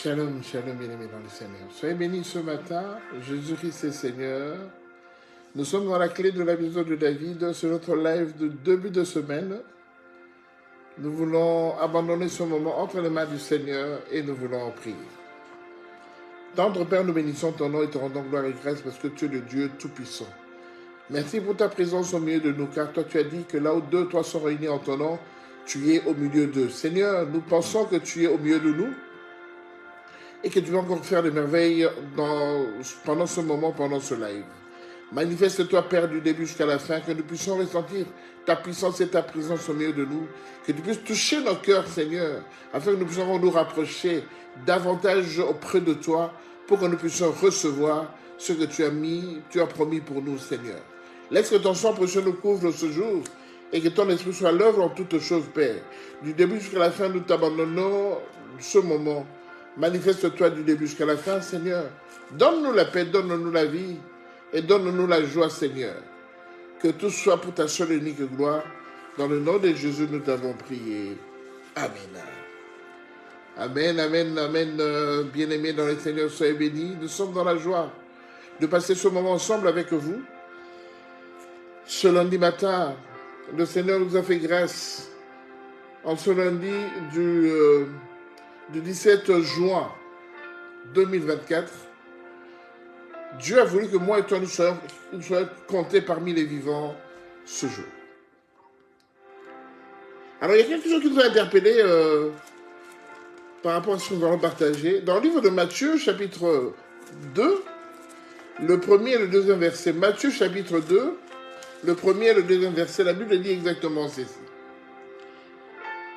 Shalom, shalom, bien-aimés dans le Seigneur. Soyez bénis ce matin, Jésus-Christ est Seigneur. Nous sommes dans la clé de la maison de David, sur notre live de début de semaine. Nous voulons abandonner ce moment entre les mains du Seigneur et nous voulons prier. Tendre Père, nous bénissons ton nom et te rendons gloire et grâce parce que tu es le Dieu Tout-Puissant. Merci pour ta présence au milieu de nous, car toi tu as dit que là où deux, trois sont réunis en ton nom, tu es au milieu d'eux. Seigneur, nous pensons que tu es au milieu de nous et que tu vas encore faire des merveilles pendant ce moment, pendant ce live. Manifeste-toi, Père, du début jusqu'à la fin, que nous puissions ressentir ta puissance et ta présence au milieu de nous, que tu puisses toucher nos cœurs, Seigneur, afin que nous puissions nous rapprocher davantage auprès de toi, pour que nous puissions recevoir ce que tu as promis pour nous, Seigneur. Laisse que ton sang précieux nous couvre ce jour, et que ton esprit soit à l'œuvre en toutes choses, Père. Du début jusqu'à la fin, nous t'abandonnons ce moment. Manifeste-toi du début jusqu'à la fin, Seigneur. Donne-nous la paix, donne-nous la vie et donne-nous la joie, Seigneur. Que tout soit pour ta seule et unique gloire. Dans le nom de Jésus, nous t'avons prié. Amen. Amen, amen, amen. Bien-aimés dans le Seigneur, soyez bénis. Nous sommes dans la joie de passer ce moment ensemble avec vous. Ce lundi matin, le Seigneur nous a fait grâce en ce lundi du 17 juin 2024, Dieu a voulu que moi et toi nous soyons comptés parmi les vivants ce jour. Alors il y a quelque chose qui nous a interpellé par rapport à ce que nous allons partager. Dans le livre de Matthieu, chapitre 2, le premier et le deuxième verset. Matthieu, chapitre 2, le premier et le deuxième verset, la Bible dit exactement ceci.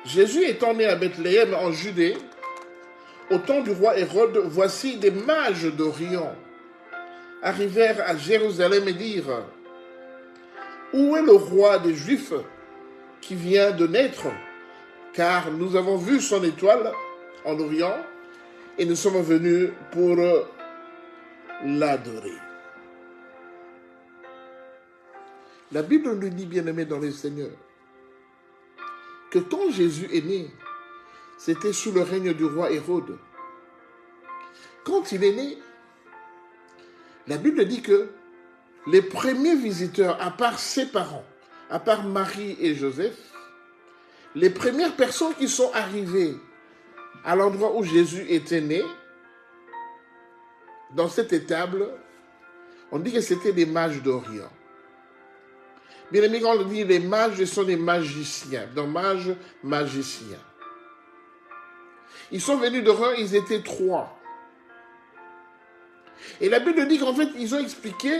Jésus étant né à Bethléem en Judée, au temps du roi Hérode, voici des mages d'Orient arrivèrent à Jérusalem et dirent : où est le roi des Juifs qui vient de naître ? Car nous avons vu son étoile en Orient et nous sommes venus pour l'adorer. La Bible nous dit, bien-aimés dans le Seigneur, que quand Jésus est né, c'était sous le règne du roi Hérode. Quand il est né, la Bible dit que les premiers visiteurs, à part ses parents, à part Marie et Joseph, les premières personnes qui sont arrivées à l'endroit où Jésus était né, dans cette étable, on dit que c'était des mages d'Orient. Bien aimé, quand on dit les mages, ce sont des magiciens, des mages magiciens. Ils sont venus d'Orient, ils étaient 3. Et la Bible dit qu'en fait, ils ont expliqué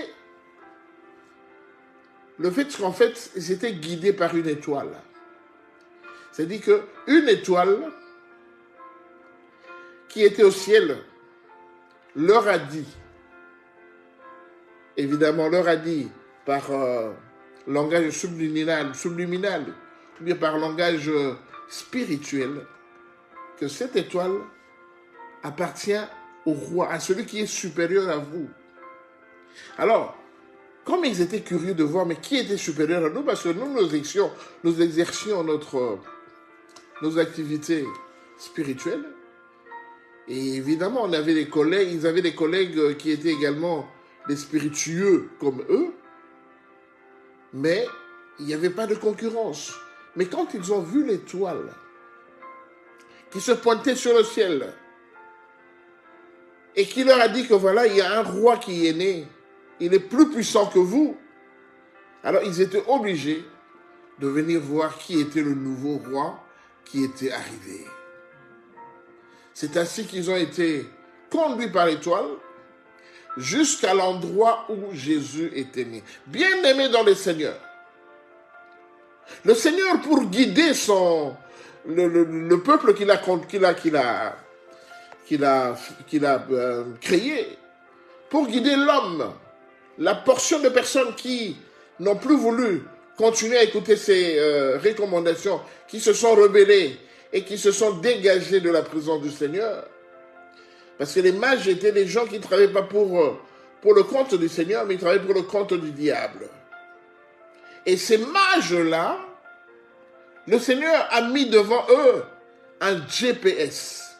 le fait qu'en fait, ils étaient guidés par une étoile. C'est-à-dire qu'une étoile qui était au ciel leur a dit, évidemment leur a dit par langage subliminal, ou bien par langage spirituel, que cette étoile appartient au roi, à celui qui est supérieur à vous. Alors, comme ils étaient curieux de voir, mais qui était supérieur à nous, parce que nous exercions nos activités spirituelles, et évidemment, ils avaient des collègues qui étaient également des spiritueux comme eux, mais il n'y avait pas de concurrence. Mais quand ils ont vu l'étoile qui se pointait sur le ciel, et qui leur a dit que voilà, il y a un roi qui est né, il est plus puissant que vous, alors ils étaient obligés de venir voir qui était le nouveau roi qui était arrivé. C'est ainsi qu'ils ont été conduits par l'étoile jusqu'à l'endroit où Jésus était né. Bien-aimé dans le Seigneur, pour guider le peuple qu'il a créé, pour guider l'homme, la portion de personnes qui n'ont plus voulu continuer à écouter ses recommandations, qui se sont rebellées et qui se sont dégagées de la présence du Seigneur. Parce que les mages étaient des gens qui ne travaillaient pas pour le compte du Seigneur, mais ils travaillaient pour le compte du diable. Et ces mages-là, le Seigneur a mis devant eux un GPS.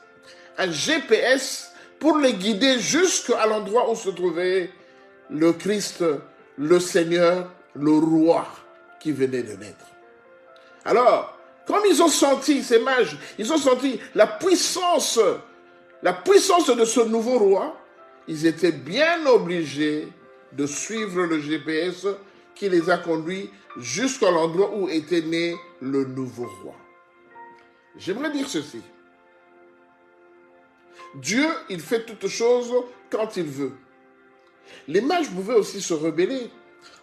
un GPS pour les guider jusqu'à l'endroit où se trouvait le Christ, le Seigneur, le roi qui venait de naître. Alors, comme ils ont senti, ces mages, ils ont senti la puissance de ce nouveau roi, ils étaient bien obligés de suivre le GPS qui les a conduits jusqu'à l'endroit où était né le nouveau roi. J'aimerais dire ceci. Dieu, il fait toutes choses quand il veut. Les mages pouvaient aussi se rebeller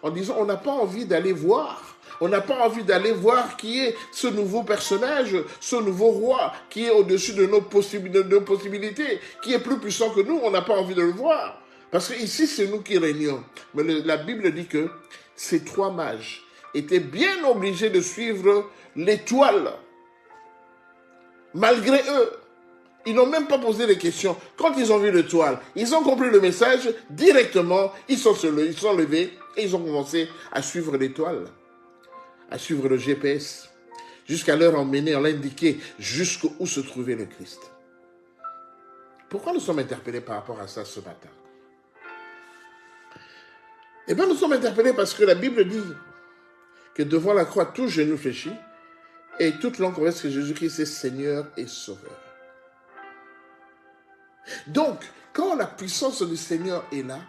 en disant on n'a pas envie d'aller voir. On n'a pas envie d'aller voir qui est ce nouveau personnage, ce nouveau roi qui est au-dessus de nos possibilités, qui est plus puissant que nous. On n'a pas envie de le voir. Parce qu'ici, c'est nous qui régnons. Mais la Bible dit que ces trois mages étaient bien obligés de suivre l'étoile. Malgré eux, ils n'ont même pas posé de questions. Quand ils ont vu l'étoile, ils ont compris le message directement. Ils sont levés et ils ont commencé à suivre l'étoile, à suivre le GPS, jusqu'à leur emmener, à l'indiquer jusqu'où se trouvait le Christ. Pourquoi nous sommes interpellés par rapport à ça ce matin? Eh bien, nous sommes interpellés parce que la Bible dit que devant la croix, tout genou fléchit et toute langue confesse que Jésus-Christ est Seigneur et Sauveur. Donc, quand la puissance du Seigneur est là,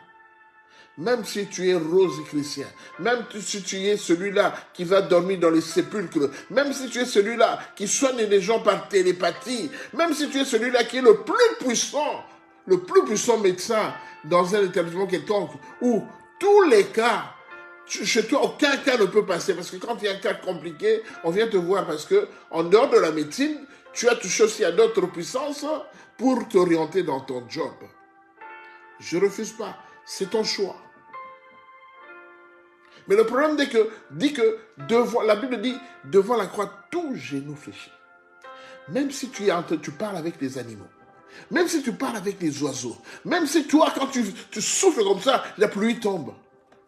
même si tu es rosicrucien, même si tu es celui-là qui va dormir dans les sépulcres, même si tu es celui-là qui soigne les gens par télépathie, même si tu es celui-là qui est le plus puissant médecin dans un établissement quelconque, où tous les cas, chez toi, aucun cas ne peut passer, parce que quand il y a un cas compliqué, on vient te voir, parce que en dehors de la médecine, tu as touché aussi à d'autres puissances pour t'orienter dans ton job. Je ne refuse pas, c'est ton choix. Mais le problème dit que la Bible dit, devant la croix, tout genou fléchit. Même si tu parles avec les animaux, même si tu parles avec les oiseaux, même si toi, quand tu souffles comme ça, la pluie tombe.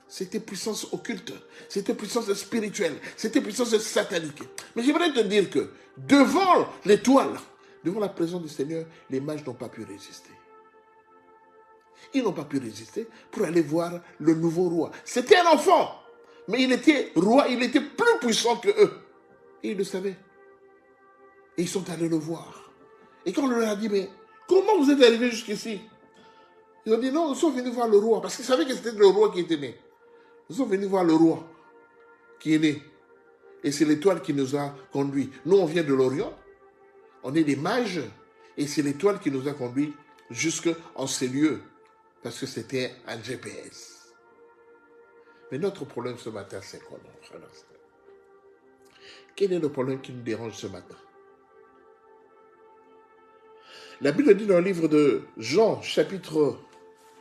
C'est tes puissances occultes, c'est tes puissances spirituelles, c'est tes puissances sataniques. Mais j'aimerais te dire que devant l'étoile, devant la présence du Seigneur, les mages n'ont pas pu résister. Ils n'ont pas pu résister pour aller voir le nouveau roi. C'était un enfant, mais il était roi, il était plus puissant que eux. Et ils le savaient. Et ils sont allés le voir. Et quand on leur a dit, mais comment vous êtes arrivés jusqu'ici? Ils ont dit, non, nous sommes venus voir le roi, parce qu'ils savaient que c'était le roi qui était né. Nous sommes venus voir le roi qui est né. Et c'est l'étoile qui nous a conduits. Nous, on vient de l'Orient. On est des mages. Et c'est l'étoile qui nous a conduits jusqu'en ces lieux. Parce que c'était un GPS. Mais notre problème ce matin, c'est quoi, mon frère? Quel est le problème qui nous dérange ce matin? La Bible dit dans le livre de Jean, chapitre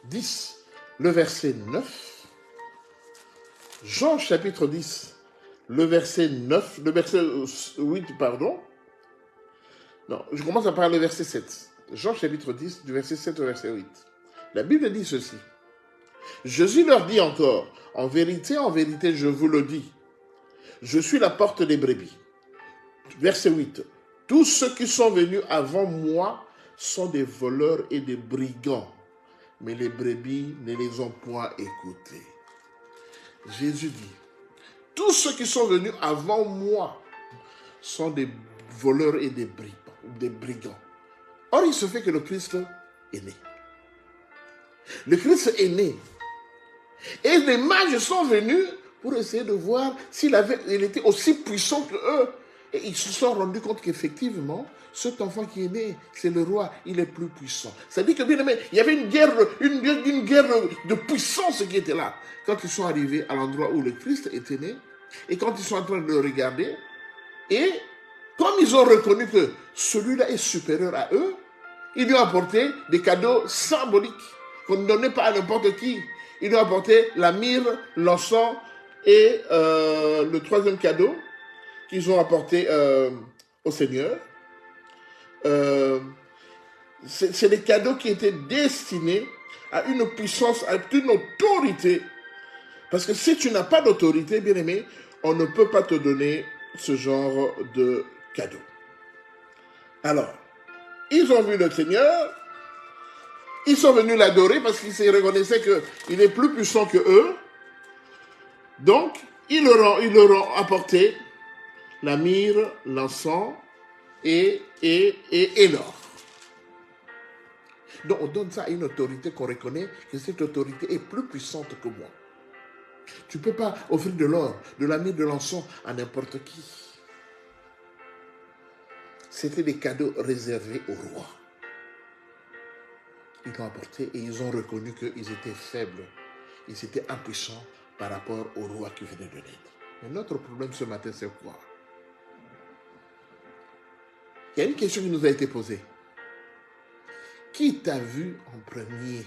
10, le verset 9. Jean, chapitre 10, le verset 9, le verset 8, pardon. Non, je commence à parler le verset 7. Jean, chapitre 10, du verset 7 au verset 8. La Bible dit ceci. Jésus leur dit encore, en vérité, je vous le dis, je suis la porte des brebis. Verset 8. Tous ceux qui sont venus avant moi sont des voleurs et des brigands, mais les brebis ne les ont point écoutés. Jésus dit, tous ceux qui sont venus avant moi sont des voleurs et des brigands. Or, il se fait que le Christ est né. Le Christ est né. Et les mages sont venus pour essayer de voir s'il était aussi puissant que eux. Et ils se sont rendus compte qu'effectivement, cet enfant qui est né, c'est le roi, il est plus puissant. Ça dit que, bien aimé, il y avait une guerre de puissance qui était là. Quand ils sont arrivés à l'endroit où le Christ était né, et quand ils sont en train de le regarder, et comme ils ont reconnu que celui-là est supérieur à eux, ils lui ont apporté des cadeaux symboliques qu'on ne donnait pas à n'importe qui. Ils lui ont apporté la myrrhe, l'encens et le troisième cadeau qu'ils ont apporté au Seigneur. C'est des cadeaux qui étaient destinés à une puissance, à une autorité. Parce que si tu n'as pas d'autorité, bien aimé, on ne peut pas te donner ce genre de cadeau. Alors, ils ont vu le Seigneur, ils sont venus l'adorer parce qu'ils se reconnaissaient qu'il est plus puissant que eux. Donc, ils leur ont apporté la myrrhe, l'encens et l'or. Donc, on donne ça à une autorité qu'on reconnaît que cette autorité est plus puissante que moi. Tu ne peux pas offrir de l'or, de la myrrhe, de l'encens à n'importe qui. C'était des cadeaux réservés au roi. Ils l'ont apporté et ils ont reconnu qu'ils étaient faibles. Ils étaient impuissants par rapport au roi qui venait de naître. Mais notre problème ce matin, c'est quoi? Il y a une question qui nous a été posée. Qui t'a vu en premier?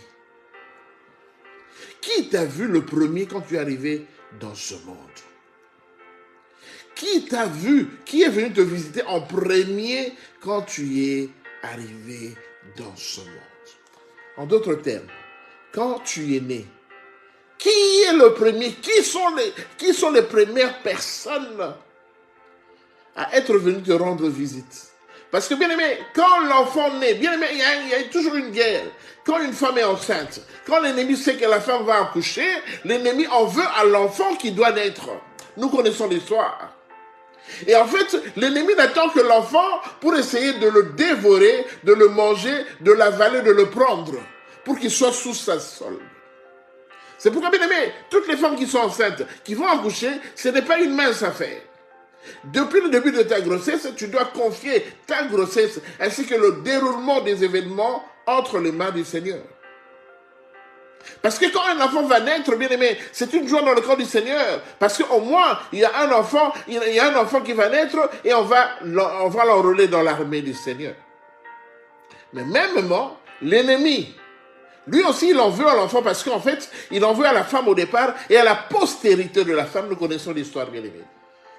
Qui t'a vu le premier quand tu es arrivé dans ce monde? Qui t'a vu? Qui est venu te visiter en premier quand tu es arrivé dans ce monde? En d'autres termes, quand tu es né, qui est le premier? Qui sont les premières personnes à être venues te rendre visite? Parce que, bien aimé, quand l'enfant naît, bien aimé, il y a toujours une guerre. Quand une femme est enceinte, quand l'ennemi sait que la femme va accoucher, l'ennemi en veut à l'enfant qui doit naître. Nous connaissons l'histoire. Et en fait, l'ennemi n'attend que l'enfant pour essayer de le dévorer, de le manger, de l'avaler, de le prendre, pour qu'il soit sous sa solde. C'est pourquoi, bien aimé, toutes les femmes qui sont enceintes, qui vont accoucher, ce n'est pas une mince affaire. Depuis le début de ta grossesse, tu dois confier ta grossesse ainsi que le déroulement des événements entre les mains du Seigneur. Parce que quand un enfant va naître, bien aimé, c'est une joie dans le corps du Seigneur. Parce qu'au moins, il y a un enfant qui va naître et on va l'enrôler dans l'armée du Seigneur. Mais mêmement, l'ennemi, lui aussi, il en veut à l'enfant parce qu'en fait, il en veut à la femme au départ et à la postérité de la femme. Nous connaissons l'histoire, bien aimé.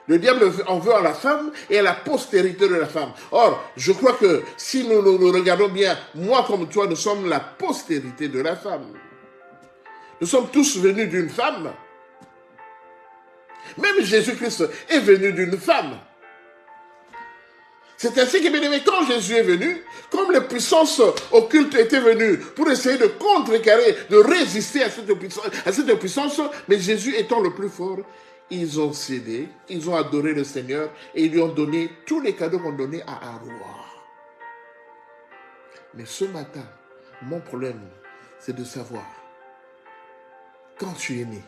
Le diable en veut à la femme et à la postérité de la femme. Or, je crois que si nous regardons bien, moi comme toi, nous sommes la postérité de la femme. Nous sommes tous venus d'une femme. Même Jésus-Christ est venu d'une femme. C'est ainsi que, bien aimé, quand Jésus est venu, comme les puissances occultes étaient venues pour essayer de contrecarrer, de résister à cette puissance, mais Jésus étant le plus fort, ils ont cédé, ils ont adoré le Seigneur et ils lui ont donné tous les cadeaux qu'on donnait à un roi. Mais ce matin, mon problème, c'est de savoir, quand tu es né,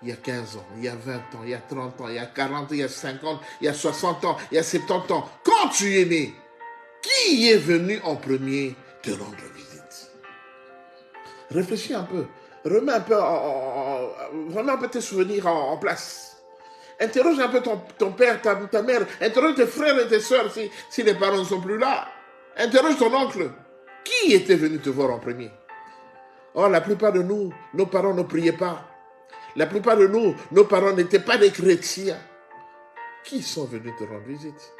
il y a 15 ans, il y a 20 ans, il y a 30 ans, il y a 40 ans, il y a 50, il y a 60 ans, il y a 70 ans, quand tu es né, qui est venu en premier te rendre visite? Réfléchis un peu. Remets un peu tes souvenirs en place. Interroge un peu ton père, ta mère. Interroge tes frères et tes sœurs si les parents ne sont plus là. Interroge ton oncle. Qui était venu te voir en premier? Oh, la plupart de nous, nos parents ne priaient pas. La plupart de nous, nos parents n'étaient pas des chrétiens. Qui sont venus te rendre visite?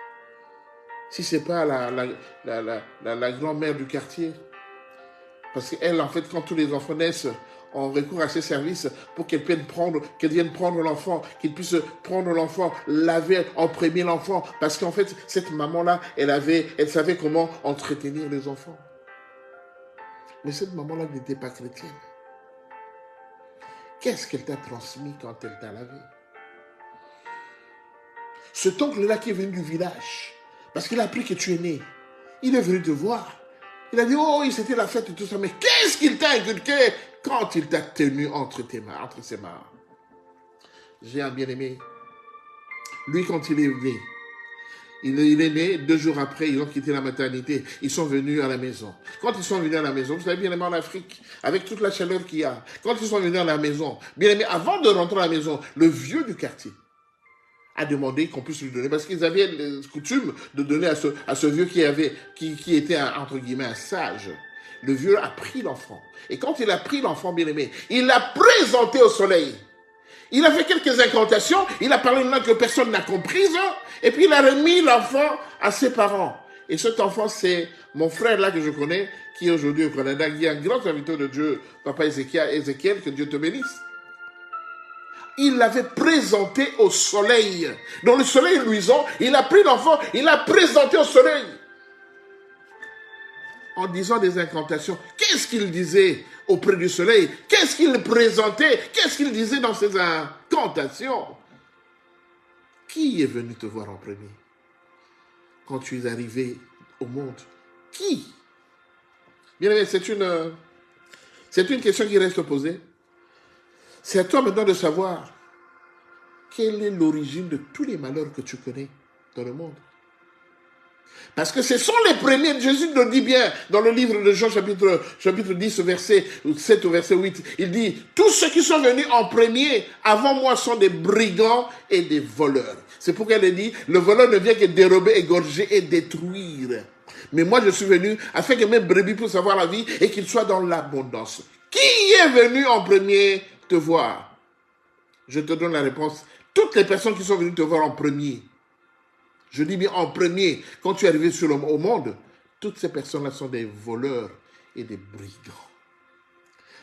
Si ce n'est pas la grand-mère du quartier. Parce qu'elle, en fait, quand tous les enfants naissent, on recourt à ses services pour qu'elle vienne prendre l'enfant, qu'il puisse prendre l'enfant, laver, imprégner l'enfant. Parce qu'en fait, cette maman-là, elle savait comment entretenir les enfants. Mais cette maman-là n'était pas chrétienne. Qu'est-ce qu'elle t'a transmis quand elle t'a lavé? Cet oncle-là qui est venu du village, parce qu'il a appris que tu es né, il est venu te voir. Il a dit, oh, c'était la fête et tout ça, mais qu'est-ce qu'il t'a inculqué quand il t'a tenu entre ses mains? J'ai un bien-aimé. Lui, quand il est né, il est né 2 jours après, ils ont quitté la maternité. Ils sont venus à la maison. Quand ils sont venus à la maison, vous savez bien aimé en Afrique, avec toute la chaleur qu'il y a, quand ils sont venus à la maison, bien aimé, avant de rentrer à la maison, le vieux du quartier a demandé qu'on puisse lui donner, parce qu'ils avaient la coutume de donner à ce vieux qui était entre guillemets un sage. Le vieux a pris l'enfant. Et quand il a pris l'enfant, bien aimé, il l'a présenté au soleil. Il a fait quelques incantations, il a parlé une langue que personne n'a comprise, et puis il a remis l'enfant à ses parents. Et cet enfant, c'est mon frère là que je connais, qui est aujourd'hui au Canada, qui est un grand serviteur de Dieu, papa Ézéchiel, que Dieu te bénisse. Il l'avait présenté au soleil. Dans le soleil luisant, il a pris l'enfant, il l'a présenté au soleil. en disant des incantations. Qu'est-ce qu'il disait auprès du soleil? Qu'est-ce qu'il présentait? Qu'est-ce qu'il disait dans ses incantations? Qui est venu te voir en premier quand tu es arrivé au monde? Qui? Bien aimé, c'est une question qui reste posée. C'est à toi maintenant de savoir quelle est l'origine de tous les malheurs que tu connais dans le monde. Parce que ce sont les premiers, Jésus le dit bien dans le livre de Jean chapitre 10, verset 7 au verset 8, il dit, tous ceux qui sont venus en premier avant moi sont des brigands et des voleurs. C'est pourquoi il dit, le voleur ne vient que dérober, égorger et détruire. Mais moi je suis venu afin que mes brebis puissent avoir la vie et qu'ils soient dans l'abondance. Qui est venu en premier te voir? Je te donne la réponse. Toutes les personnes qui sont venues te voir en premier. Je dis bien en premier, quand tu es arrivé au monde, toutes ces personnes-là sont des voleurs et des brigands.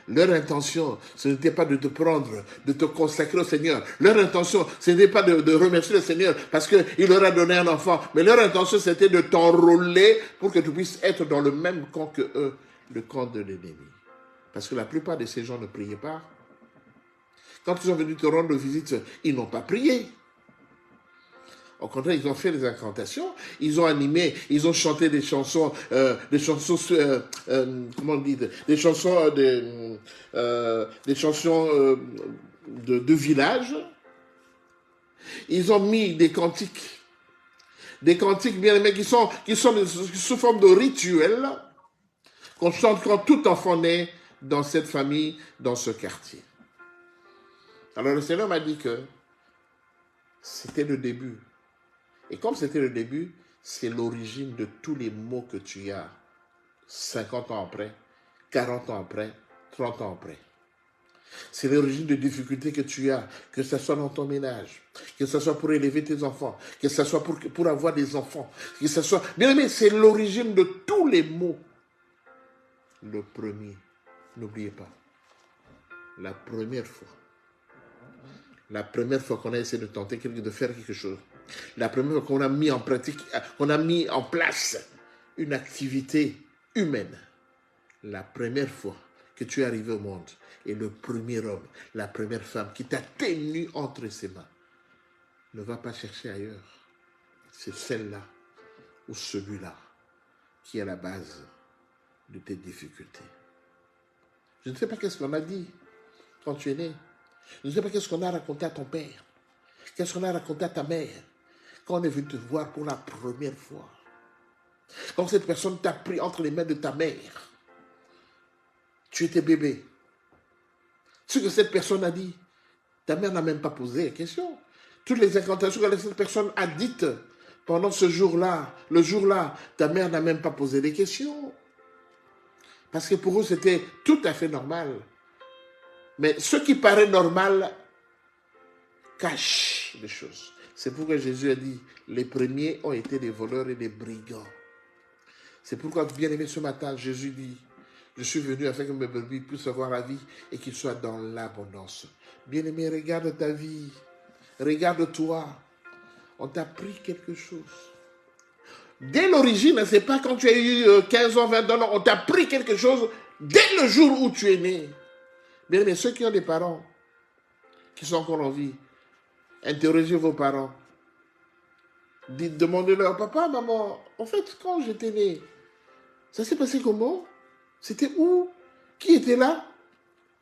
Leur intention, ce n'était pas de te prendre, de te consacrer au Seigneur. Leur intention, ce n'était pas de remercier le Seigneur parce qu'il leur a donné un enfant. Mais leur intention, c'était de t'enrôler pour que tu puisses être dans le même camp que eux, le camp de l'ennemi. Parce que la plupart de ces gens ne priaient pas. Quand ils sont venus te rendre visite, ils n'ont pas prié. Au contraire, ils ont fait des incantations, ils ont animé, ils ont chanté des chansons, comment on dit, des chansons de village. Ils ont mis des cantiques bien aimés qui sont sous forme de rituels qu'on chante quand tout enfant naît dans cette famille, dans ce quartier. Alors le Seigneur m'a dit que c'était le début. Et comme c'était le début, c'est l'origine de tous les maux que tu as 50 ans après, 40 ans après, 30 ans après. C'est l'origine de difficultés que tu as, que ce soit dans ton ménage, que ce soit pour élever tes enfants, que ce soit pour avoir des enfants, que ce soit... Bien aimé, c'est l'origine de tous les maux. Le premier, n'oubliez pas, la première fois qu'on a essayé de tenter de faire quelque chose, la première fois qu'on a mis en pratique, qu'on a mis en place une activité humaine, la première fois que tu es arrivé au monde, et le premier homme, la première femme qui t'a tenu entre ses mains, ne va pas chercher ailleurs. C'est celle-là ou celui-là qui est à la base de tes difficultés. Je ne sais pas qu'est-ce qu'on a dit quand tu es né. Je ne sais pas qu'est-ce qu'on a raconté à ton père. Qu'est-ce qu'on a raconté à ta mère quand on est venu te voir pour la première fois. Quand cette personne t'a pris entre les mains de ta mère. Tu étais bébé. Ce que cette personne a dit, ta mère n'a même pas posé la question. Toutes les incantations que cette personne a dites pendant ce jour-là, le jour-là, ta mère n'a même pas posé des questions. Parce que pour eux, c'était tout à fait normal. Mais ce qui paraît normal cache les choses. C'est pourquoi Jésus a dit, les premiers ont été des voleurs et des brigands. C'est pourquoi, bien aimé, ce matin, Jésus dit, je suis venu afin que mes brebis puissent avoir la vie et qu'ils soient dans l'abondance. Bien aimé, regarde ta vie. Regarde-toi. On t'a pris quelque chose. Dès l'origine, ce n'est pas quand tu as eu 15 ans, 20 ans, on t'a pris quelque chose dès le jour où tu es né. Bien aimé, ceux qui ont des parents qui sont encore en vie, interrogez vos parents. Demandez-leur, papa, maman, en fait, quand j'étais né, ça s'est passé comment? C'était où? Qui était là?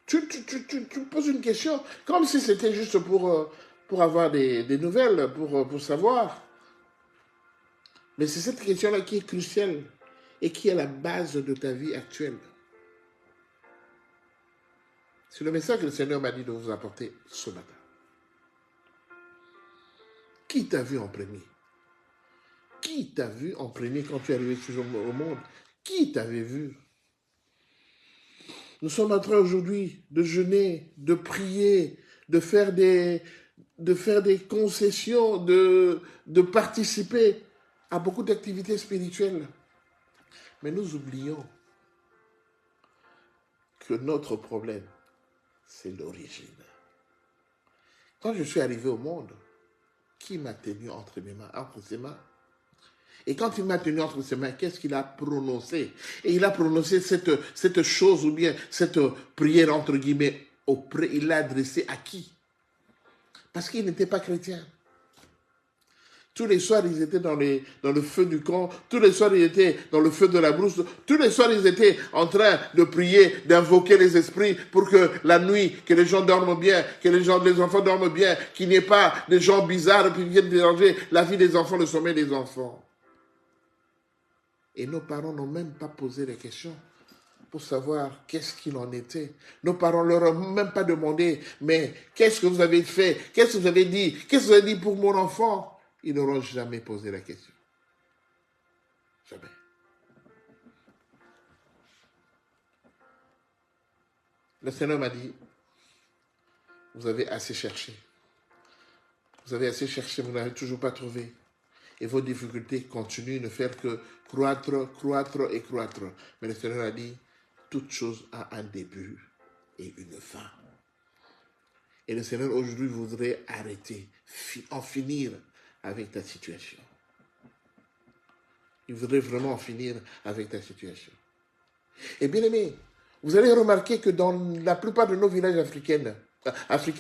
Tu me poses une question, comme si c'était juste pour avoir des nouvelles, pour savoir. Mais c'est cette question-là qui est cruciale et qui est la base de ta vie actuelle. C'est le message que le Seigneur m'a dit de vous apporter ce matin. Qui t'a vu en premier? Qui t'a vu en premier quand tu es arrivé au monde? Qui t'avait vu? Nous sommes en train aujourd'hui de jeûner, de prier, de faire des concessions, de participer à beaucoup d'activités spirituelles. Mais nous oublions que notre problème, c'est l'origine. Quand je suis arrivé au monde, qui m'a tenu entre ses mains? Et quand il m'a tenu entre ses mains, qu'est-ce qu'il a prononcé? Et il a prononcé cette chose ou bien cette prière entre guillemets auprès, il l'a adressée à qui? Parce qu'il n'était pas chrétien. Tous les soirs, ils étaient dans le feu du camp. Tous les soirs, ils étaient dans le feu de la brousse. Tous les soirs, ils étaient en train de prier, d'invoquer les esprits pour que la nuit, que les gens dorment bien, que les enfants dorment bien, qu'il n'y ait pas des gens bizarres qui viennent déranger la vie des enfants, le sommeil des enfants. Et nos parents n'ont même pas posé les questions pour savoir qu'est-ce qu'il en était. Nos parents ne leur ont même pas demandé, mais qu'est-ce que vous avez fait? Qu'est-ce que vous avez dit? Qu'est-ce que vous avez dit pour mon enfant? Ils n'auront jamais posé la question. Jamais. Le Seigneur m'a dit, vous avez assez cherché. Vous avez assez cherché, vous n'avez toujours pas trouvé. Et vos difficultés continuent de faire que croître, croître et croître. Mais le Seigneur a dit, toute chose a un début et une fin. Et le Seigneur aujourd'hui voudrait arrêter, en finir avec ta situation. Il voudrait vraiment en finir avec ta situation. Et bien aimé, vous allez remarquer que dans la plupart de nos villages africains,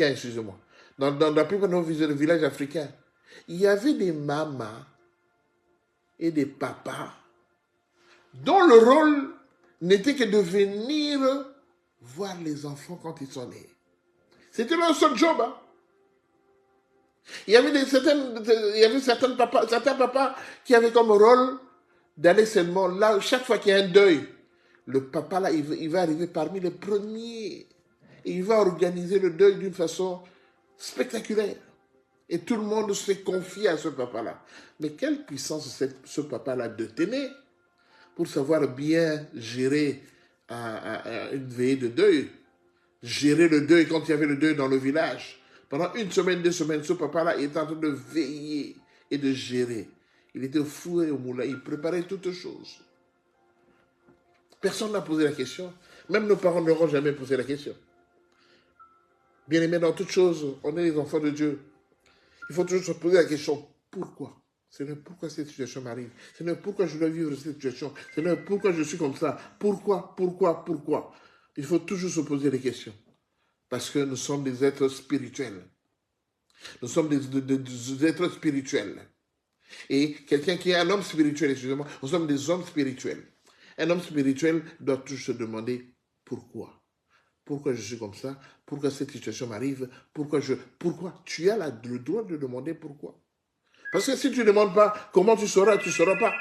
excusez-moi, dans la plupart de nos villages africains, il y avait des mamas et des papas dont le rôle n'était que de venir voir les enfants quand ils sont nés. C'était leur seul job. Hein? Il y avait certains papas qui avaient comme rôle d'aller seulement là, chaque fois qu'il y a un deuil, le papa là, il va arriver parmi les premiers. Et il va organiser le deuil d'une façon spectaculaire. Et tout le monde se confie à ce papa-là. Mais quelle puissance ce papa-là de tenir pour savoir bien gérer une veillée de deuil. Gérer le deuil quand il y avait le deuil dans le village. Pendant 1 semaine, 2 semaines, ce papa-là était en train de veiller et de gérer. Il était au four et au moulin, il préparait toutes choses. Personne n'a posé la question. Même nos parents n'auront jamais posé la question. Bien aimé, dans toutes choses, on est les enfants de Dieu. Il faut toujours se poser la question, pourquoi? Seigneur, pourquoi cette situation m'arrive? Seigneur, pourquoi je dois vivre cette situation? Seigneur, pourquoi je suis comme ça? Pourquoi? Il faut toujours se poser les questions. Parce que nous sommes des êtres spirituels. Nous sommes des êtres spirituels. Et quelqu'un qui est un homme spirituel, excusez-moi, nous sommes des hommes spirituels. Un homme spirituel doit toujours se demander pourquoi. Pourquoi je suis comme ça? Pourquoi cette situation m'arrive? Pourquoi? Tu as le droit de demander pourquoi. Parce que si tu ne demandes pas, comment tu sauras pas.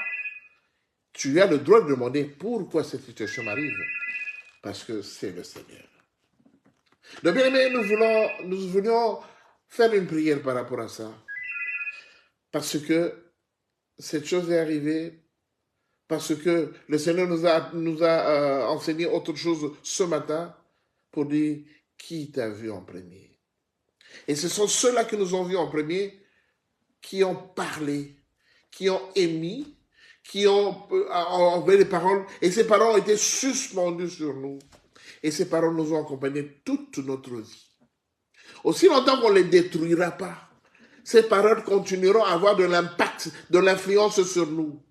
Tu as le droit de demander pourquoi cette situation m'arrive. Parce que c'est le Seigneur. Donc bien aimé, nous voulions faire une prière par rapport à ça. Parce que cette chose est arrivée. Parce que le Seigneur nous a enseigné autre chose ce matin pour dire qui t'a vu en premier. Et ce sont ceux-là que nous avons vus en premier qui ont parlé, qui ont émis, qui ont envoyé des paroles. Et ces paroles ont été suspendues sur nous. Et ces paroles nous ont accompagnés toute notre vie. Aussi longtemps qu'on ne les détruira pas, ces paroles continueront à avoir de l'impact, de l'influence sur nous.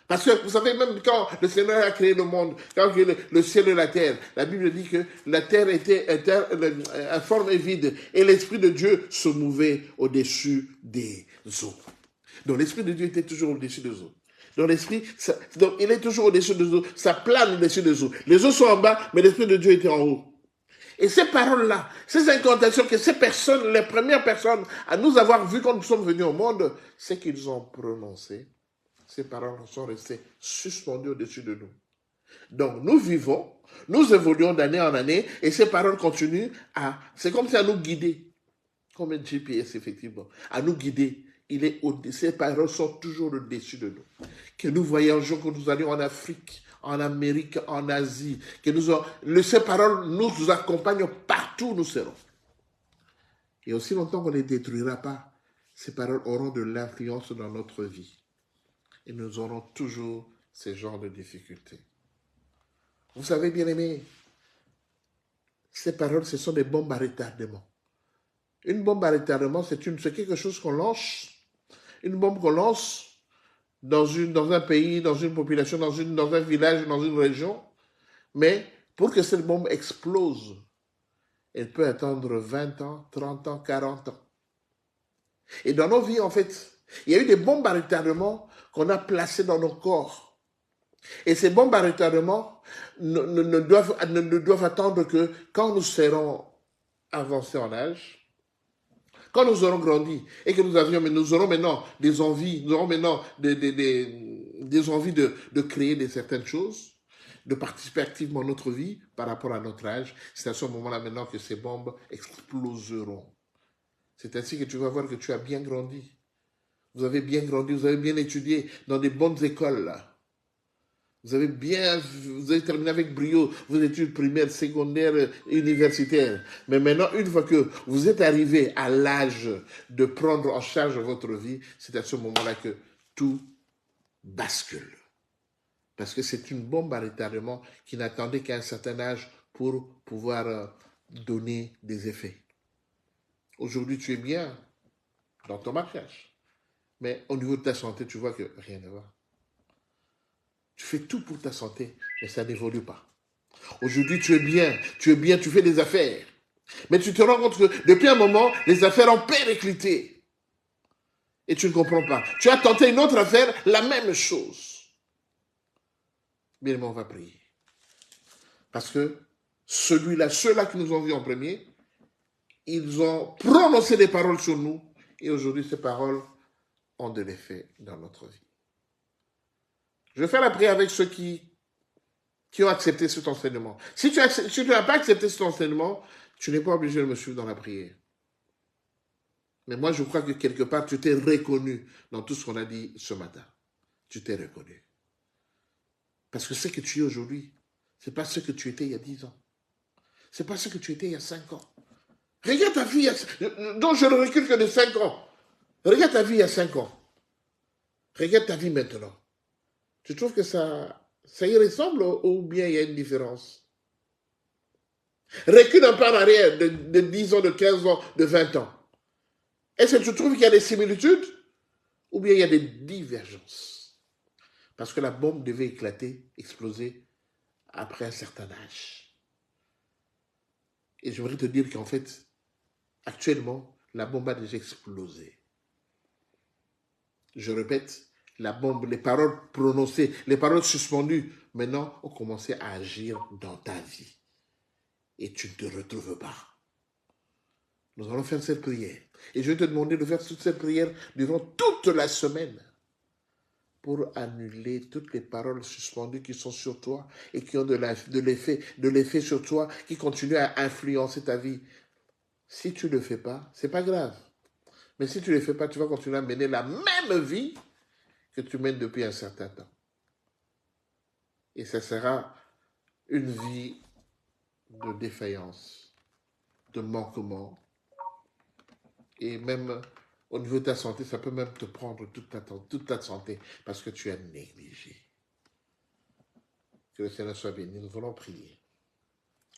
Parce que vous savez, même quand le Seigneur a créé le monde, quand il a créé le ciel et la terre, la Bible dit que la terre était informe et vide et l'Esprit de Dieu se mouvait au-dessus des eaux. Donc l'Esprit de Dieu était toujours au-dessus des eaux. Donc il est toujours au-dessus des eaux, ça plane au-dessus des eaux. Les eaux sont en bas, mais l'Esprit de Dieu était en haut. Et ces paroles-là, ces incantations que ces personnes, les premières personnes à nous avoir vus quand nous sommes venus au monde, c'est qu'ils ont prononcé. Ces paroles sont restées suspendues au-dessus de nous. Donc, nous vivons, nous évoluons d'année en année, et ces paroles continuent c'est comme si à nous guider, comme un GPS, effectivement, à nous guider. Ces paroles sont toujours au-dessus de nous. Que nous voyageons, que nous allions en Afrique, en Amérique, en Asie, ces paroles nous accompagnent partout où nous serons. Et aussi longtemps qu'on ne les détruira pas, ces paroles auront de l'influence dans notre vie. Et nous aurons toujours ces genres de difficultés. Vous savez, bien aimés, ces paroles, ce sont des bombes à retardement. Une bombe à retardement, c'est quelque chose qu'on lance, une bombe qu'on lance, dans un pays, dans une population, dans un village, dans une région. Mais pour que cette bombe explose, elle peut attendre 20 ans, 30 ans, 40 ans. Et dans nos vies, en fait, il y a eu des bombes à retardement qu'on a placées dans nos corps. Et ces bombes à retardement ne doivent attendre que quand nous serons avancés en âge, quand nous aurons grandi et que nous aurons maintenant des envies, nous aurons maintenant des envies de créer certaines choses, de participer activement à notre vie par rapport à notre âge, c'est à ce moment-là maintenant que ces bombes exploseront. C'est ainsi que tu vas voir que tu as bien grandi. Vous avez bien grandi, vous avez bien étudié dans des bonnes écoles là. Vous avez terminé avec brio vos études primaires, secondaires, universitaires. Mais maintenant, une fois que vous êtes arrivé à l'âge de prendre en charge votre vie, c'est à ce moment-là que tout bascule. Parce que c'est une bombe à retardement qui n'attendait qu'à un certain âge pour pouvoir donner des effets. Aujourd'hui, tu es bien dans ton mariage. Mais au niveau de ta santé, tu vois que rien ne va. Tu fais tout pour ta santé, mais ça n'évolue pas. Aujourd'hui, tu es bien, tu fais des affaires. Mais tu te rends compte que depuis un moment, les affaires ont périclité. Et tu ne comprends pas. Tu as tenté une autre affaire, la même chose. Bien, on va prier. Parce que ceux-là qui nous ont vus en premier, ils ont prononcé des paroles sur nous. Et aujourd'hui, ces paroles ont de l'effet dans notre vie. Je vais faire la prière avec ceux qui ont accepté cet enseignement. Si tu n'as pas accepté cet enseignement, tu n'es pas obligé de me suivre dans la prière. Mais moi, je crois que quelque part, tu t'es reconnu dans tout ce qu'on a dit ce matin. Tu t'es reconnu. Parce que ce que tu es aujourd'hui, ce n'est pas ce que tu étais il y a 10 ans. Ce n'est pas ce que tu étais il y a 5 ans. Regarde ta vie, donc je ne recule que de 5 ans. Regarde ta vie il y a 5 ans. Regarde ta vie maintenant. Tu trouves que ça y ressemble ou bien il y a une différence? Recule un peu en arrière de 10 ans, de 15 ans, de 20 ans. Est-ce que tu trouves qu'il y a des similitudes ou bien il y a des divergences? Parce que la bombe devait éclater, exploser après un certain âge. Et j'aimerais te dire qu'en fait, actuellement, la bombe a déjà explosé. Je répète, la bombe, les paroles prononcées, les paroles suspendues, maintenant ont commencé à agir dans ta vie. Et tu ne te retrouves pas. Nous allons faire cette prière. Et je vais te demander de faire toute cette prière durant toute la semaine pour annuler toutes les paroles suspendues qui sont sur toi et qui ont de l'effet sur toi, qui continuent à influencer ta vie. Si tu ne le fais pas, ce n'est pas grave. Mais si tu ne le fais pas, tu vas continuer à mener la même vie que tu mènes depuis un certain temps. Et ça sera une vie de défaillance, de manquement. Et même au niveau de ta santé, ça peut même te prendre toute ta santé parce que tu as négligé. Que le Seigneur soit béni. Nous voulons prier.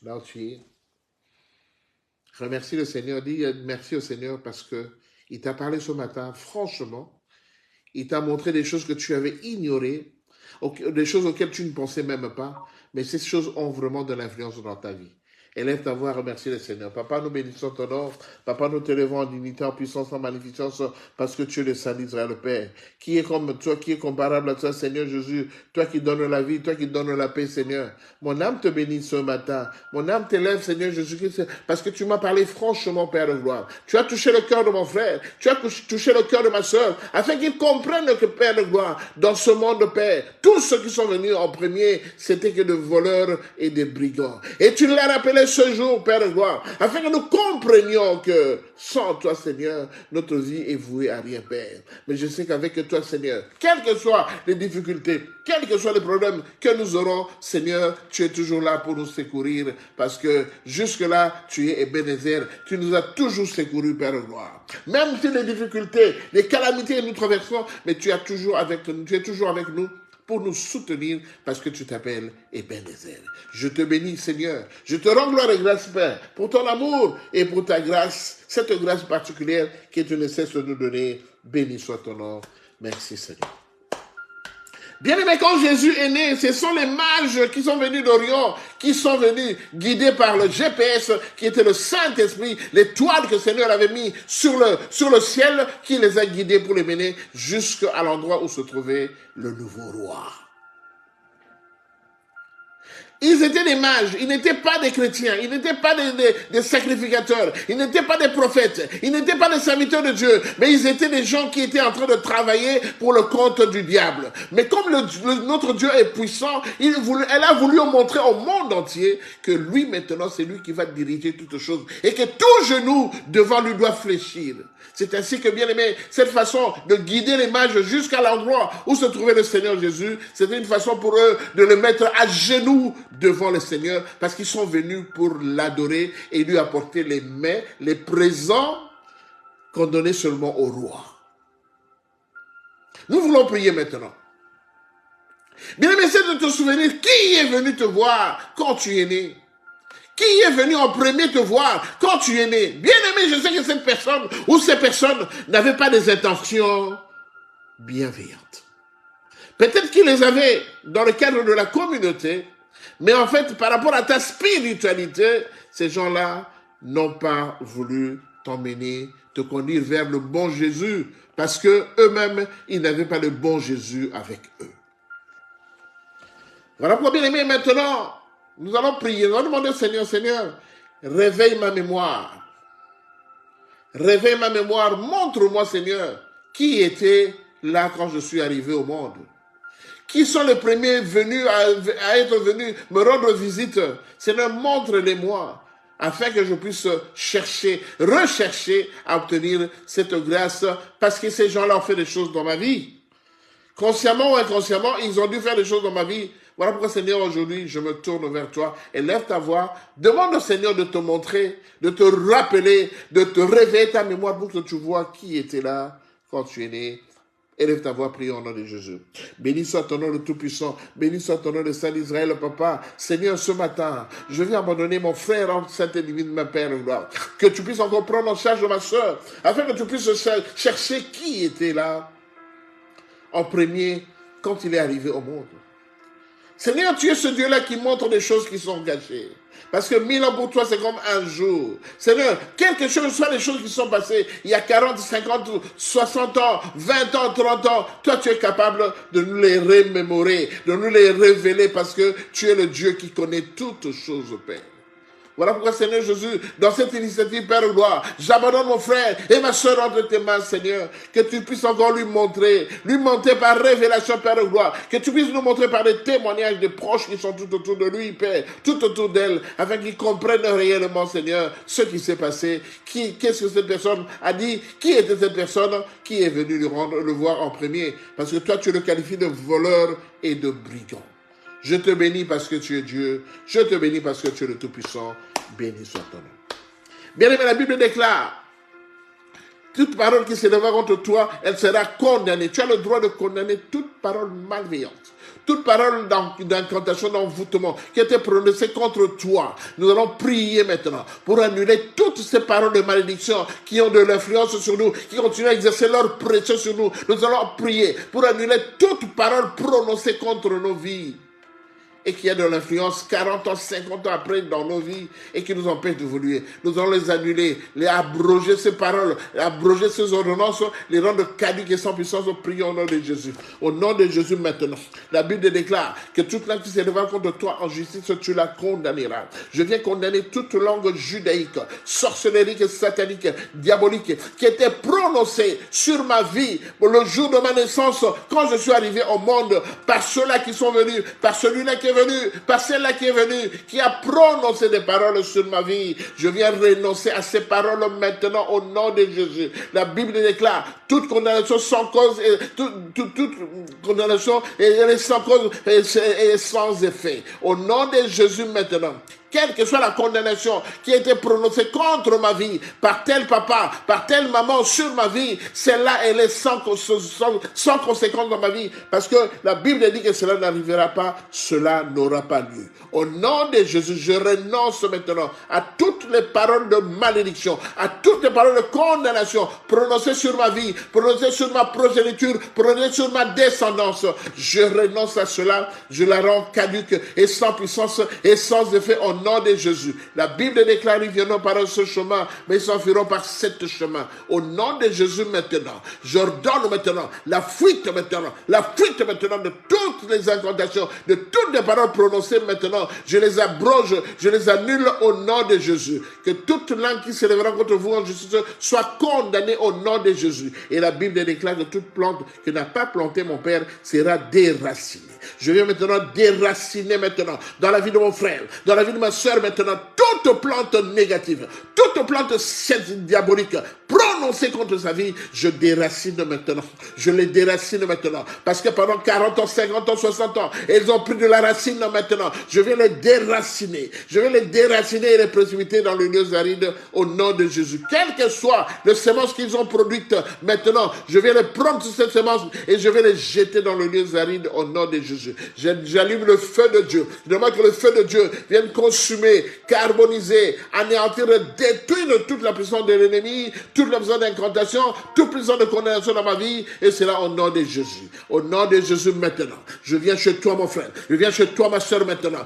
Là où tu es, remercie le Seigneur. Dis merci au Seigneur parce qu'il t'a parlé ce matin, franchement. Il t'a montré des choses que tu avais ignorées, des choses auxquelles tu ne pensais même pas, mais ces choses ont vraiment de l'influence dans ta vie. Élève ta voix à remercier le Seigneur. Papa, nous bénissons ton nom. Papa, nous te levons en dignité, en puissance, en magnificence, parce que tu es le Saint d'Israël, le Père. Qui est comme toi, qui est comparable à toi, Seigneur Jésus, toi qui donnes la vie, toi qui donnes la paix, Seigneur. Mon âme te bénit ce matin. Mon âme t'élève, Seigneur Jésus-Christ, parce que tu m'as parlé franchement, Père de gloire. Tu as touché le cœur de mon frère, tu as touché le cœur de ma soeur, afin qu'ils comprennent que, Père de gloire, dans ce monde, Père, tous ceux qui sont venus en premier, c'était que de voleurs et des brigands. Et tu l'as rappelé ce jour, Père de gloire, afin que nous comprenions que sans toi, Seigneur, notre vie est vouée à rien, Père. Mais je sais qu'avec toi, Seigneur, quelles que soient les difficultés, quels que soient les problèmes que nous aurons, Seigneur, tu es toujours là pour nous secourir, parce que jusque-là, tu es Ebenezer, tu nous as toujours secourus, Père de gloire. Même si les difficultés, les calamités nous traversons, mais tu es toujours avec nous, pour nous soutenir parce que tu t'appelles Ebenezer. Je te bénis, Seigneur. Je te rends gloire et grâce, Père, pour ton amour et pour ta grâce, cette grâce particulière que tu ne cesses de nous donner. Béni soit ton nom. Merci, Seigneur. Bien aimé, quand Jésus est né, ce sont les mages qui sont venus d'Orient, qui sont venus guidés par le GPS, qui était le Saint-Esprit, l'étoile que le Seigneur avait mis sur le ciel, qui les a guidés pour les mener jusqu'à l'endroit où se trouvait le nouveau roi. Ils étaient des mages, ils n'étaient pas des chrétiens, ils n'étaient pas des sacrificateurs, ils n'étaient pas des prophètes, ils n'étaient pas des serviteurs de Dieu, mais ils étaient des gens qui étaient en train de travailler pour le compte du diable. Mais comme notre Dieu est puissant, elle a voulu montrer au monde entier que lui maintenant, c'est lui qui va diriger toutes choses et que tout genou devant lui doit fléchir. C'est ainsi que, bien aimé, cette façon de guider les mages jusqu'à l'endroit où se trouvait le Seigneur Jésus, c'était une façon pour eux de le mettre à genoux devant le Seigneur, parce qu'ils sont venus pour l'adorer et lui apporter les mets, les présents qu'on donnait seulement au roi. Nous voulons prier maintenant. Bien aimé, c'est de te souvenir qui est venu te voir quand tu es né. Qui est venu en premier te voir quand tu es né? Bien aimé, je sais que cette personne ou ces personnes n'avaient pas des intentions bienveillantes. Peut-être qu'ils les avaient dans le cadre de la communauté, mais en fait, par rapport à ta spiritualité, ces gens-là n'ont pas voulu t'emmener, te conduire vers le bon Jésus, parce que eux-mêmes, ils n'avaient pas le bon Jésus avec eux. Voilà pourquoi, bien aimé, maintenant, nous allons prier, nous allons demander au Seigneur, Seigneur, réveille ma mémoire. Réveille ma mémoire, montre-moi, Seigneur, qui était là quand je suis arrivé au monde. Qui sont les premiers venus à être venus me rendre visite? Seigneur, montre-les-moi, afin que je puisse rechercher à obtenir cette grâce, parce que ces gens-là ont fait des choses dans ma vie. Consciemment ou inconsciemment, ils ont dû faire des choses dans ma vie. Voilà pourquoi, Seigneur, aujourd'hui, je me tourne vers toi et lève ta voix. Demande au Seigneur de te montrer, de te rappeler, de te réveiller ta mémoire pour que tu vois qui était là quand tu es né. Élève ta voix, prie au nom de Jésus. Béni soit ton nom le Tout-Puissant. Béni soit ton nom le Saint d'Israël, Papa. Seigneur, ce matin, je viens abandonner mon frère en Sainte et Divine, ma Père, gloire. Que tu puisses encore prendre en charge de ma soeur, afin que tu puisses chercher qui était là en premier quand il est arrivé au monde. Seigneur, tu es ce Dieu-là qui montre des choses qui sont cachées. Parce que 1000 ans pour toi, c'est comme un jour. Seigneur, quelque chose, soit les choses qui sont passées il y a 40, 50, 60 ans, 20 ans, 30 ans, toi tu es capable de nous les remémorer, de nous les révéler parce que tu es le Dieu qui connaît toutes choses, Père. Voilà pourquoi, Seigneur Jésus, dans cette initiative, Père gloire, j'abandonne mon frère et ma soeur entre tes mains, Seigneur, que tu puisses encore lui montrer par révélation, Père gloire, que tu puisses nous montrer par des témoignages des proches qui sont tout autour de lui, Père, tout autour d'elle, afin qu'ils comprennent réellement, Seigneur, ce qui s'est passé, qu'est-ce que cette personne a dit, qui était cette personne qui est venue le voir en premier, parce que toi, tu le qualifies de voleur et de brigand. Je te bénis parce que tu es Dieu. Je te bénis parce que tu es le Tout-Puissant. Béni soit ton nom. Bien aimé, la Bible déclare, toute parole qui s'élèvera contre toi, elle sera condamnée. Tu as le droit de condamner toute parole malveillante. Toute parole d'incantation, d'envoûtement qui était prononcée contre toi. Nous allons prier maintenant pour annuler toutes ces paroles de malédiction qui ont de l'influence sur nous, qui continuent à exercer leur pression sur nous. Nous allons prier pour annuler toute parole prononcée contre nos vies et qui a de l'influence 40 ans, 50 ans après dans nos vies et qui nous empêche d'évoluer. Nous allons les annuler, les abroger ces paroles, abroger ces ordonnances, les rendre caduques et sans puissance. Prions au nom de Jésus. Au nom de Jésus maintenant. La Bible déclare que toute langue qui s'élèvera contre toi en justice, tu la condamneras. Je viens condamner toute langue judaïque, sorcellerique, satanique, diabolique, qui était prononcée sur ma vie pour le jour de ma naissance, quand je suis arrivé au monde, par ceux-là qui sont venus, par celui-là qui est venu, par celle-là qui est venue, qui a prononcé des paroles sur ma vie. Je viens renoncer à ces paroles maintenant au nom de Jésus. La Bible déclare toute condamnation sans cause, toute condamnation est sans cause et sans effet. Au nom de Jésus maintenant, quelle que soit la condamnation qui a été prononcée contre ma vie, par tel papa, par telle maman sur ma vie, celle-là, elle est sans conséquence dans ma vie, parce que la Bible dit que cela n'arrivera pas, cela n'aura pas lieu. Au nom de Jésus, je renonce maintenant à toutes les paroles de malédiction, à toutes les paroles de condamnation prononcées sur ma vie, prononcées sur ma progéniture, prononcées sur ma descendance. Je renonce à cela, je la rends caduque et sans puissance et sans effet au nom de Jésus. La Bible déclare, ils viendront par ce chemin, mais ils s'enfuiront par sept chemins. Au nom de Jésus maintenant, j'ordonne maintenant la fuite maintenant de toutes les incantations, de toutes les paroles prononcées maintenant. Je les abroge, je les annule au nom de Jésus. Que toute langue qui se lèvera contre vous en justice soit condamnée au nom de Jésus. Et la Bible déclare que toute plante que n'a pas plantée mon Père sera déracinée. Je viens maintenant déraciner maintenant dans la vie de mon frère, dans la vie de ma soeur maintenant, toute plante négative, toute plante diabolique prononcée contre sa vie, je déracine maintenant. Je les déracine maintenant. Parce que pendant 40 ans, 50 ans, 60 ans, ils ont pris de la racine maintenant. Je vais les déraciner. Je vais les déraciner et les précipiter dans le lieu aride au nom de Jésus. Quelle que soit les semences qu'ils ont produites maintenant, je vais les prendre sur cette semence et je vais les jeter dans le lieu aride au nom de Jésus. J'allume le feu de Dieu. Je demande que le feu de Dieu vienne consumer, carboniser, anéantir, détruire toute la puissance de l'ennemi, toute la puissance d'incantation, toute puissance de condamnation dans ma vie, et c'est là au nom de Jésus. Au nom de Jésus maintenant. Je viens chez toi mon frère, je viens chez toi ma soeur maintenant,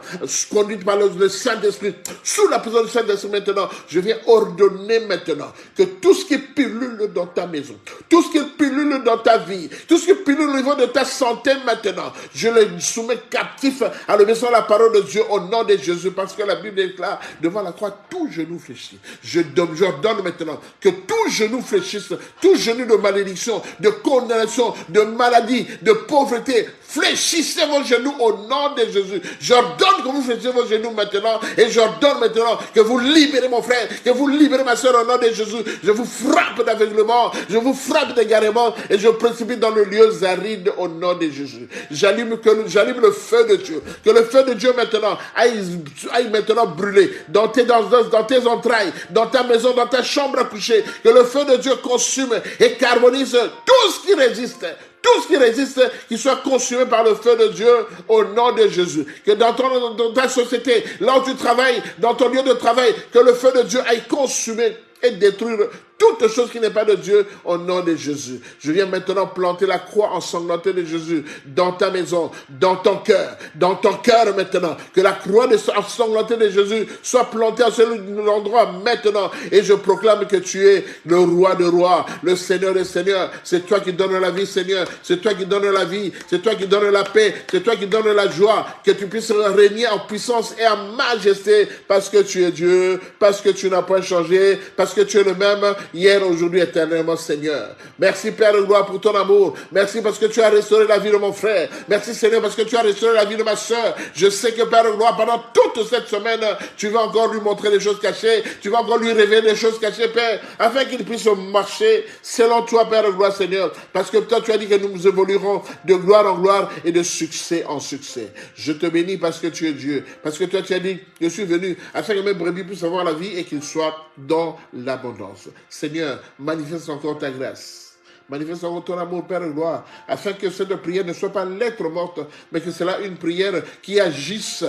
conduite par le Saint-Esprit, sous la puissance du Saint-Esprit maintenant, je viens ordonner maintenant que tout ce qui pilule dans ta maison, tout ce qui pilule dans ta vie, tout ce qui pilule au niveau de ta santé maintenant, je le soumets captif à l'obéissance de la parole de Dieu au nom de Jésus, parce que la Bible déclare devant la croix, tout genou fléchit. J'ordonne maintenant que tout genou fléchisse, tout genou de malédiction, de condamnation, de maladie, de pauvreté, fléchissez vos genoux au nom de Jésus. J'ordonne que vous fléchissiez vos genoux maintenant, et j'ordonne maintenant que vous libérez mon frère, que vous libérez ma soeur au nom de Jésus. Je vous frappe d'aveuglement, je vous frappe d'égarement, et je précipite dans le lieu aride au nom de Jésus. J'allume le feu de Dieu, que le feu de Dieu maintenant aille maintenant brûler dans tes entrailles, dans ta maison, dans ta chambre à coucher, que le feu de Dieu consume et carbonise tout ce qui résiste. Tout ce qui résiste, qu'il soit consumé par le feu de Dieu au nom de Jésus. Que dans ta société, là où tu travailles, dans ton lieu de travail, que le feu de Dieu aille consumer et détruire toute chose qui n'est pas de Dieu au nom de Jésus. Je viens maintenant planter la croix ensanglantée de Jésus dans ta maison, dans ton cœur maintenant. Que la croix ensanglantée de Jésus soit plantée à cet endroit maintenant. Et je proclame que tu es le roi des rois, le Seigneur des seigneurs. C'est toi qui donnes la vie, Seigneur. C'est toi qui donnes la vie. C'est toi qui donnes la paix. C'est toi qui donnes la joie. Que tu puisses régner en puissance et en majesté parce que tu es Dieu, parce que tu n'as pas changé, parce que tu es le même hier, aujourd'hui, éternellement, Seigneur. Merci, Père de gloire, pour ton amour. Merci parce que tu as restauré la vie de mon frère. Merci, Seigneur, parce que tu as restauré la vie de ma soeur. Je sais que, Père de gloire, pendant toute cette semaine, tu vas encore lui montrer des choses cachées. Tu vas encore lui révéler des choses cachées, Père, afin qu'il puisse marcher selon toi, Père de gloire, Seigneur. Parce que toi, tu as dit que nous évoluerons de gloire en gloire et de succès en succès. Je te bénis parce que tu es Dieu. Parce que toi, tu as dit, je suis venu afin que mes brebis puissent avoir la vie et qu'ils soient dans l'abondance. Seigneur, manifeste encore ta grâce. Manifeste encore ton amour, Père de gloire, afin que cette prière ne soit pas lettre morte, mais que c'est là une prière qui agisse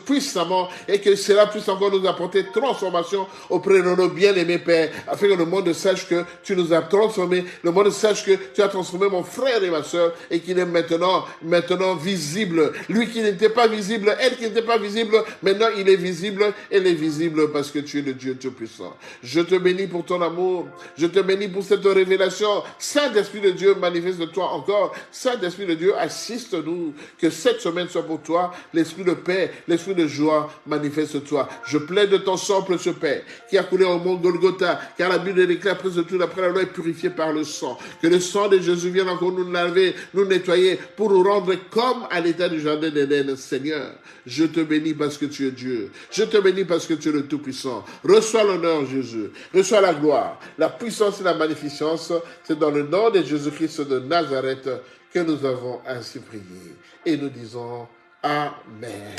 puissamment et que cela puisse encore nous apporter transformation auprès de nos bien-aimés, Père, afin que le monde sache que tu nous as transformés, le monde sache que tu as transformé mon frère et ma soeur et qu'il est maintenant visible. Lui qui n'était pas visible, elle qui n'était pas visible, maintenant il est visible, elle est visible parce que tu es le Dieu Tout-Puissant. Je te bénis pour ton amour, je te bénis pour cette révélation. Saint-Esprit de Dieu, manifeste-toi encore. Saint-Esprit de Dieu, assiste-nous. Que cette semaine soit pour toi l'esprit de paix, l'esprit de joie, manifeste-toi. Je plaide de ton sang, précieux Père, qui a coulé au mont Golgotha, car la Bible déclare prise de tout après la loi est purifiée par le sang. Que le sang de Jésus vienne encore nous laver, nous nettoyer, pour nous rendre comme à l'état du jardin d'Éden. Seigneur, je te bénis parce que tu es Dieu. Je te bénis parce que tu es le Tout-Puissant. Reçois l'honneur, Jésus. Reçois la gloire, la puissance et la magnificence. C'est dans le nom de Jésus-Christ de Nazareth que nous avons ainsi prié. Et nous disons Amen.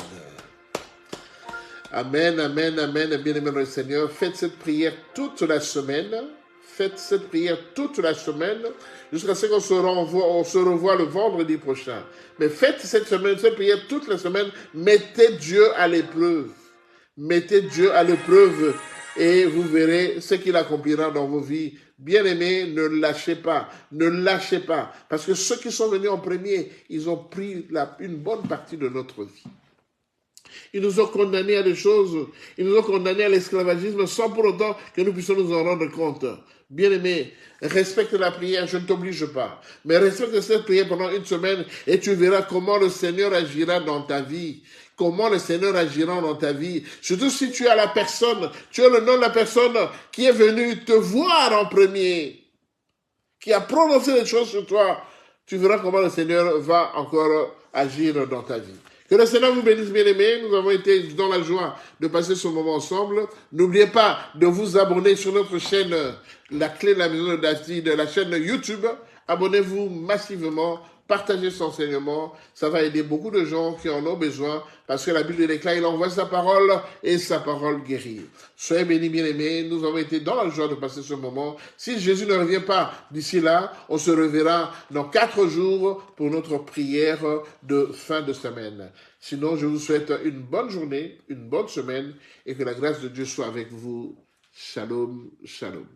Amen, amen, amen, bien-aimé dans le Seigneur. Faites cette prière toute la semaine. Faites cette prière toute la semaine jusqu'à ce qu'on se revoie le vendredi prochain. Mais faites cette prière toute la semaine. Mettez Dieu à l'épreuve. Mettez Dieu à l'épreuve et vous verrez ce qu'il accomplira dans vos vies. Bien-aimés, ne lâchez pas, ne lâchez pas. Parce que ceux qui sont venus en premier, ils ont pris une bonne partie de notre vie. Ils nous ont condamnés à des choses, ils nous ont condamnés à l'esclavagisme sans pour autant que nous puissions nous en rendre compte. Bien-aimé, respecte la prière, je ne t'oblige pas, mais respecte cette prière pendant une semaine et tu verras comment le Seigneur agira dans ta vie. Comment le Seigneur agira dans ta vie. Surtout si tu as la personne, tu as le nom de la personne qui est venue te voir en premier, qui a prononcé des choses sur toi. Tu verras comment le Seigneur va encore agir dans ta vie. Que le Seigneur vous bénisse, bien-aimés. Nous avons été dans la joie de passer ce moment ensemble. N'oubliez pas de vous abonner sur notre chaîne La Clé de la Maison de David, la chaîne YouTube. Abonnez-vous massivement. Partagez cet enseignement. Ça va aider beaucoup de gens qui en ont besoin parce que la Bible déclare, il envoie sa parole et sa parole guérit. Soyez bénis, bien-aimés. Nous avons été dans la joie de passer ce moment. Si Jésus ne revient pas d'ici là, on se reverra dans 4 jours pour notre prière de fin de semaine. Sinon, je vous souhaite une bonne journée, une bonne semaine et que la grâce de Dieu soit avec vous. Shalom, shalom.